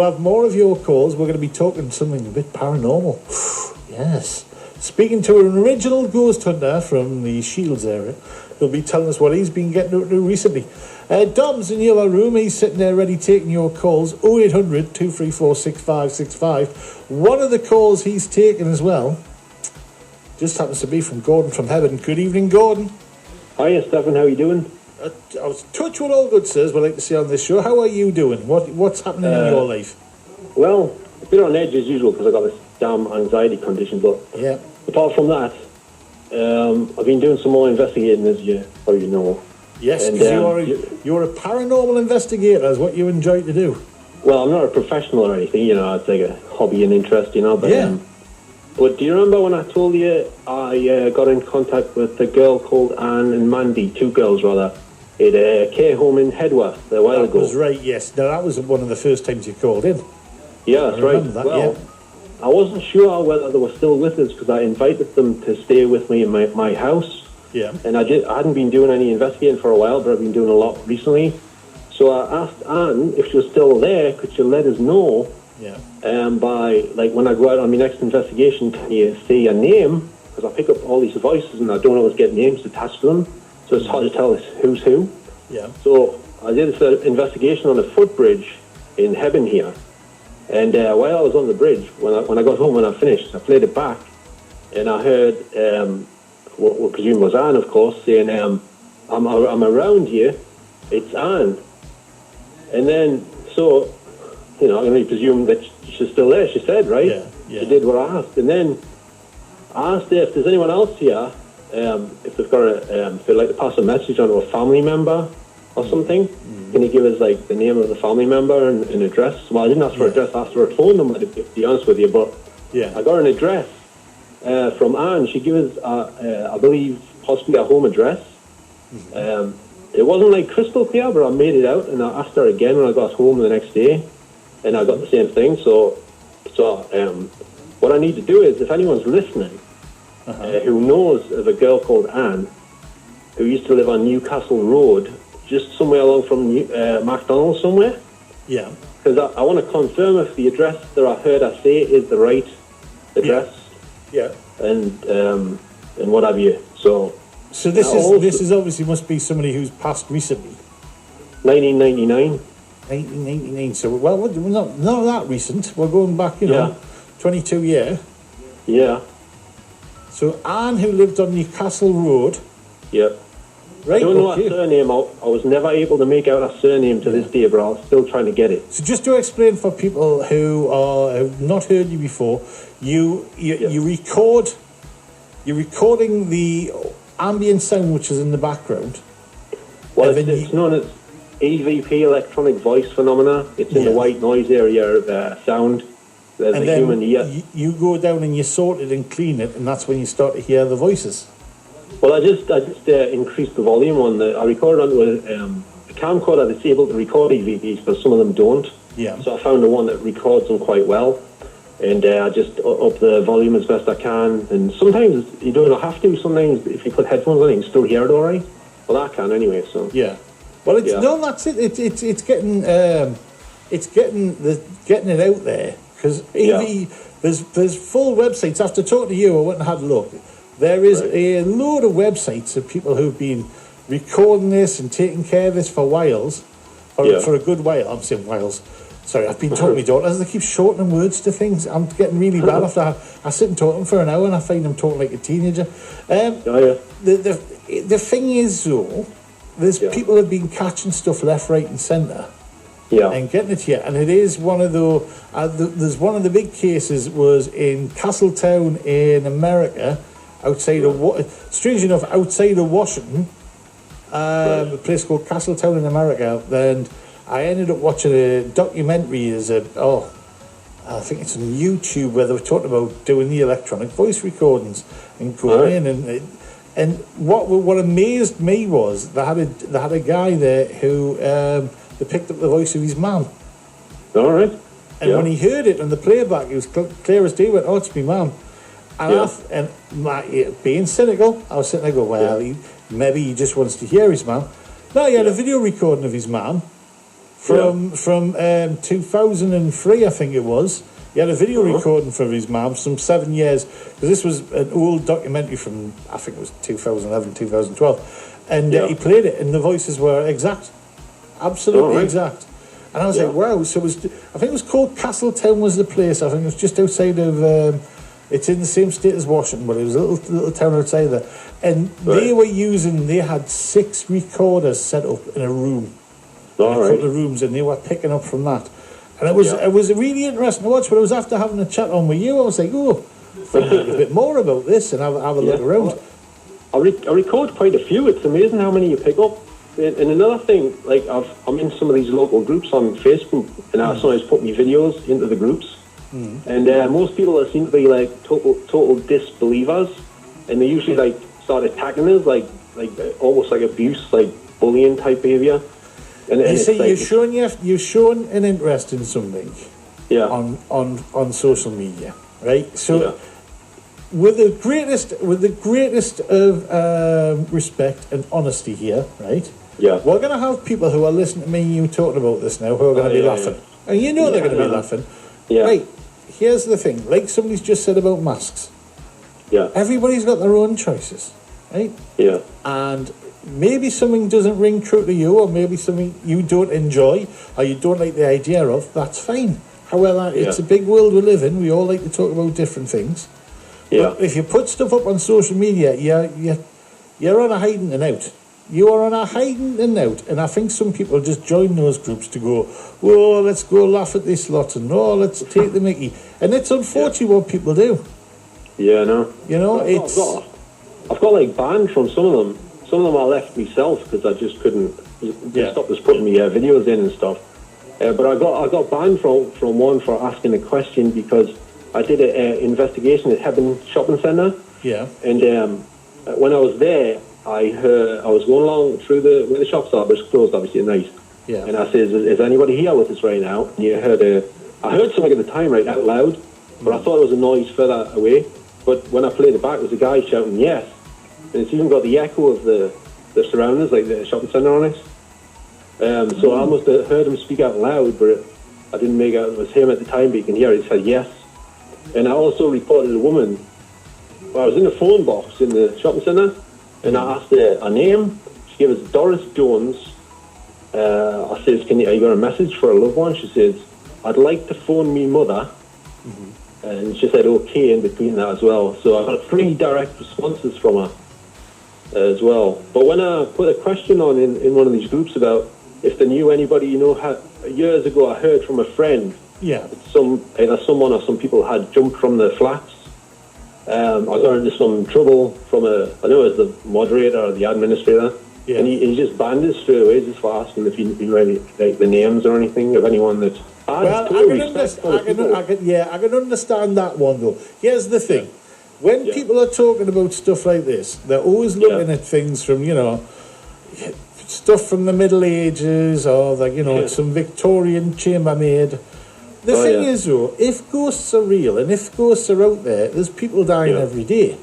we'll have more of your calls. We're going to be talking something a bit paranormal. Yes. Speaking to an original ghost hunter from the Shields area, he'll be telling us what he's been getting up to recently. Dom's in the other room. He's sitting there ready taking your calls. 0800 234 6565. One of the calls he's taken as well just happens to be from Gordon from Heaven. Good evening, Gordon. Hiya, Stephen. How are you doing? I was touch with all good, sirs. We like to see on this show. How are you doing? What's happening in your life? Well, a bit on edge as usual because I got this damn anxiety condition. But yeah, apart from that, I've been doing some more investigating, as you probably know. Yes, because you're a paranormal investigator. Is what you enjoy to do. Well, I'm not a professional or anything. You know, it's like a hobby and interest. You know, but yeah. But do you remember when I told you I got in contact with a girl called Anne and Mandy, two girls rather, at a care home in Headworth a while ago? That was right, yes. Now, that was one of the first times you called in. Yeah, that's right. That, well, yeah. I wasn't sure whether they were still with us because I invited them to stay with me in my house. Yeah. And I hadn't been doing any investigating for a while, but I've been doing a lot recently. So I asked Anne if she was still there, could she let us know? Yeah. By, like, when I go out on my next investigation, can you say a name? Because I pick up all these voices and I don't always get names attached to them. So it's hard to tell us who's who. Yeah. So I did this investigation on a footbridge in Hebden here. And while I was on the bridge, when I got home and I finished, I played it back. And I heard what we presume was Anne, of course, saying, I'm around here. It's Anne. And then, so, you know, I can only presume that she's still there, she said, right? Yeah, yeah. She did what I asked. And then I asked her if there's anyone else here, if they've got if they'd like to pass a message on to a family member or something. Mm-hmm. Can you give us, like, the name of the family member and an address? Well, I didn't ask for an address, I asked for a phone number, to be honest with you, but yeah. I got an address from Anne. She gave us, I believe, possibly a home address. Mm-hmm. It wasn't, like, crystal clear, but I made it out, and I asked her again when I got home the next day. And I got the same thing. So what I need to do is, if anyone's listening who knows of a girl called Anne who used to live on Newcastle Road, just somewhere along from McDonald's somewhere. Yeah. Because I want to confirm if the address that I heard her say is the right address. Yeah. And what have you. So this is obviously must be somebody who's passed recently. 1999. 1999, so, well, we're not that recent. We're going back, 22 years. Yeah. So, Anne, who lived on Newcastle Road. Yeah. Right, I don't know her surname. I was never able to make out her surname to this day, but I was still trying to get it. So, just to explain for people who have not heard you before, you're recording the ambient sound which is in the background. Well, it's known as EVP, electronic voice phenomena. It's in the white noise area of sound. There's and a then human ear. You go down and you sort it and clean it, and that's when you start to hear the voices. Well, I just increased the volume on the. I recorded onto a camcorder that's able to record EVPs, but some of them don't. Yeah. So I found the one that records them quite well, and I just up the volume as best I can. And sometimes you don't have to. Sometimes if you put headphones on, you can still hear it all right. Well, I can anyway. So yeah. Well, no, that's it. It's getting it out there because there's full websites. After talking to you, I went and had a look. There is a load of websites of people who've been recording this and taking care of this for whiles, for a good while. I'm saying whiles. Sorry, I've been talking to my daughters. They keep shortening words to things. I'm getting really bad after I sit and talk to them for an hour and I find them talking like a teenager. The thing is, though, there's people have been catching stuff left, right, and centre, and getting it here. And it is one of the. There's one of the big cases was in Castletown in America, outside of strangely enough, outside of Washington, a place called Castletown in America. And I ended up watching a documentary. I think it's on YouTube where they were talking about doing the electronic voice recordings and going in and what amazed me was they had a guy there who they picked up the voice of his mum. All right. And when he heard it on the playback, it was clear as day. Went, "Oh, it's my mum." And being cynical, I was sitting there going, "Well, maybe he just wants to hear his mum." No, he had a video recording of his mum from 2003, I think it was. He had a video recording for his mum, some 7 years, because this was an old documentary from, I think it was 2011, 2012, and he played it, and the voices were exact, absolutely exact. And I was like, wow. So it was, I think it was called Castletown was the place. I think it was just outside of, it's in the same state as Washington, but it was a little town outside there. And they had 6 recorders set up in a room, in a couple of rooms, and they were picking up from that. And it was really interesting to watch, but I was after having a chat on with you, I was like, find out a bit more about this and have a look around. Well, I record quite a few. It's amazing how many you pick up. And another thing, like I'm in some of these local groups on Facebook, and I sometimes put my videos into the groups. And most people seem to be like total disbelievers, and they usually like start attacking us, like almost like abuse, like bullying type behaviour. And you see, like, you're showing an interest in something, on social media, right? So, with the greatest of respect and honesty here, right? Yeah, we're going to have people who are listening to me and you talking about this now who are going to be laughing, and you know they're going to be laughing. Yeah. Right. Here's the thing, like somebody's just said about masks. Yeah. Everybody's got their own choices, right? Yeah. And maybe something doesn't ring true to you, or maybe something you don't enjoy, or you don't like the idea of, that's fine. However, it's a big world we live in. We all like to talk about different things. Yeah. But if you put stuff up on social media, you're on a hiding and out. You are on a hiding and out. And I think some people just join those groups to go, oh, let's go laugh at this lot, and oh, let's take the mickey. And it's unfortunately what people do. Yeah, I know. You know, I've got like banned from some of them. Some of them I left myself because I just couldn't stop us putting me videos in and stuff. But I got banned from one for asking a question because I did an investigation at Hebden Shopping Centre. Yeah. And when I was there, I was going along through where the shops are, but it's closed obviously at night. Yeah. And I said, is anybody here with us right now? And I heard something at the time right out loud, but I thought it was a noise further away. But when I played it back, it was a guy shouting yes. And it's even got the echo of the surroundings, like the shopping centre on it. So I must have heard him speak out loud, but I didn't make out it was him at the time, but you can hear it. He said yes. And I also reported a woman. Well, I was in a phone box in the shopping centre, and I asked her name. She gave us Doris Jones. I says, are you got a message for a loved one? She says, I'd like to phone me mother. And she said okay in between that as well. So I got 3 direct responses from her as well. But when I put a question on in one of these groups about if they knew anybody, years ago I heard from a friend, either someone or some people had jumped from the flats. I got into some trouble from I know it was the moderator or the administrator, and he just banned us straight away just for asking if he knew any, like, the names or anything of anyone that. Well, I can understand that one though. Here's the thing. When people are talking about stuff like this, they're always looking at things from, stuff from the Middle Ages or, like, some Victorian chambermaid. The thing is, though, if ghosts are real and if ghosts are out there, there's people dying every day.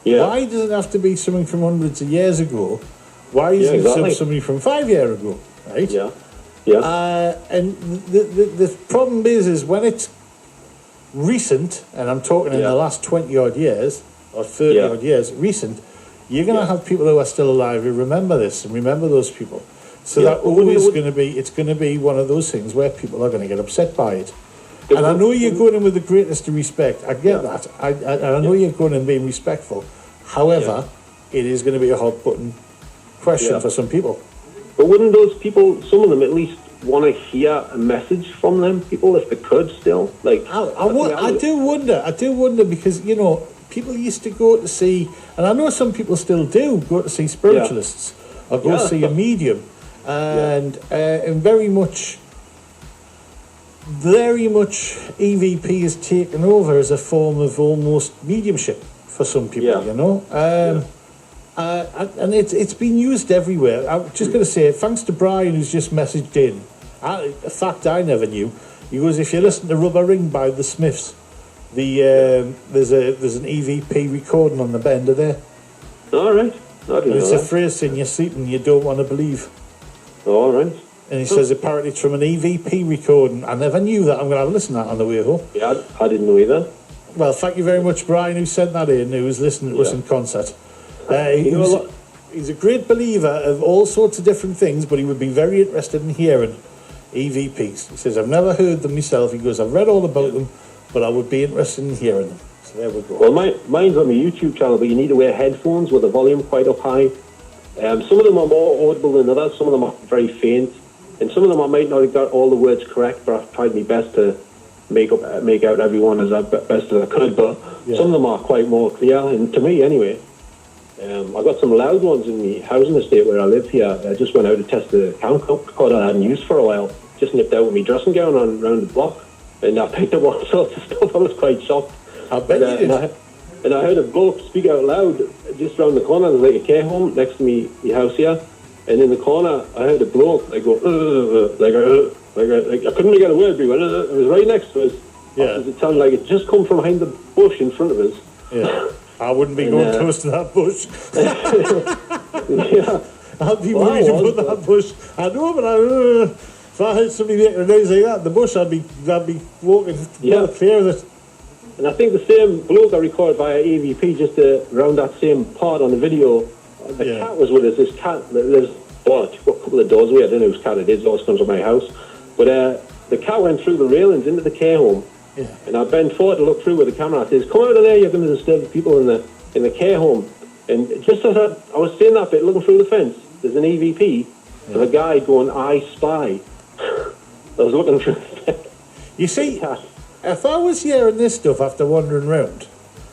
Yeah. Why does it have to be something from hundreds of years ago? Why isn't it somebody from 5 years ago, right? Yeah. Yeah. And the problem is when it's recent, and I'm talking in the last 20-odd years, or 30-odd years, recent, you're going to have people who are still alive who remember this and remember those people. So that always it's going to be one of those things where people are going to get upset by it. And I know you're going in with the greatest of respect. I get that. I know you're going in being respectful. However, it is going to be a hot-button question for some people. But wouldn't those people, some of them at least, want to hear a message from them people if they could still? Like, I do wonder because, people used to go to see, and I know some people still do, go to see spiritualists or go see a medium. And very much EVP is taken over as a form of almost mediumship for some people, and it's been used everywhere. I'm just going to say, thanks to Brian who's just messaged in, a fact I never knew. He goes, if you listen to Rubber Ring by the Smiths, there's an EVP recording on the bender there. All right. It's a phrase in your sleep and you don't want to believe. All right. And he says apparently it's from an EVP recording. I never knew that. I'm going to have a listen to that on the way home. Yeah, I didn't know either. Well, thank you very much, Brian, who sent that in, who was listening to us in concert. He's a great believer of all sorts of different things, but he would be very interested in hearing EVPs. He says, I've never heard them myself. He goes, I've read all about them, but I would be interested in hearing them. So there we go. Well, mine's on my YouTube channel, but you need to wear headphones with the volume quite up high. Some of them are more audible than others. Some of them are very faint. And some of them I might not have got all the words correct, but I've tried my best to make out everyone as best as I could. But some of them are quite more clear, and to me anyway. I got some loud ones in the housing estate where I live here. I just went out to test the count recorder I hadn't used for a while. Just nipped out with my dressing gown on around the block, and I picked up all sorts of stuff. I was quite shocked. I bet you did. And I heard a bloke speak out loud just round the corner. There's like a care home next to me house here. And in the corner, I heard a bloke like go, like I couldn't make out a word. It was right next to us. Yeah. It sounded like it just come from behind the bush in front of us. Yeah. I wouldn't be going close to that bush. Yeah. I'd be worried about that bush. I know, but if I heard somebody making a noise like that in the bush, I'd be walking clear of it. And I think the same bloke I recorded via EVP just around that same part on the video. The cat was with us. This cat that lives a couple of doors away. I don't know whose cat it is. It always comes from my house. But the cat went through the railings into the care home. Yeah. And I bent forward to look through with the camera. I says, "Come out of there! You're going to disturb the people in the care home." And just as I was saying that bit, looking through the fence, there's an EVP of a guy going, "I spy." I was looking through the fence. You see, if I was hearing this stuff after wandering round,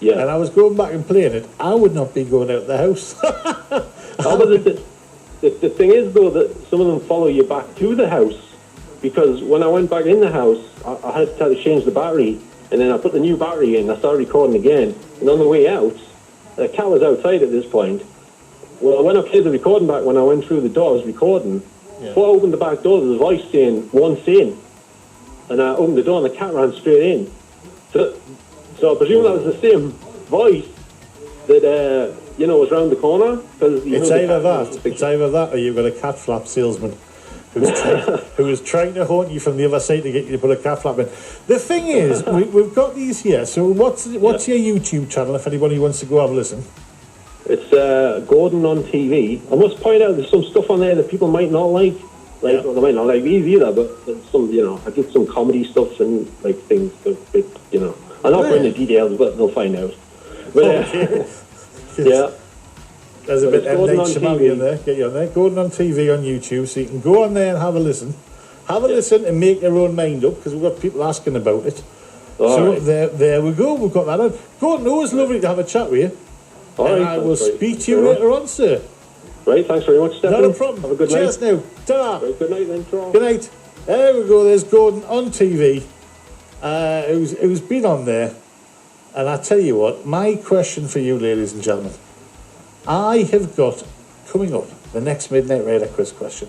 and I was going back and playing it, I would not be going out the house. The thing is, though, that some of them follow you back to the house, because when I went back in the house, I had to change the battery, and then I put the new battery in, I started recording again, and on the way out, the cat was outside at this point. Well, when I played the recording back, when I went through the door, I was recording. Before I opened the back door, there was a voice saying, "Once in," and I opened the door, and the cat ran straight in. So I presume that was the same voice that, was round the corner. It's either that or you've got a cat flap salesman who is trying to haunt you from the other side to get you to put a cat flap in. The thing is, we've got these here. So what's your YouTube channel if anybody wants to go have a listen? It's Gordon on TV. I must point out there's some stuff on there that people might not like. Well, they might not like me either, but some, I get some comedy stuff and like things that, I'm not going into details, but they'll find out. But, yeah. There's a bit M. Night Shyamalan in there. Get you on there. Gordon on TV on YouTube, so you can go on there and have a listen. Have a listen and make your own mind up, because we've got people asking about it. There we go. We've got that on. Gordon, always lovely to have a chat with you. I will speak to you later on, sir. Right, thanks very much, Steffen. Not a problem. Have a good Cheers night. Cheers now. Ta-ra. Right, good night then, Toronto. Good night. There we go. There's Gordon on TV, who's been on there. And I tell you what, my question for you, ladies and gentlemen, I have got coming up the next Midnight Raider quiz question.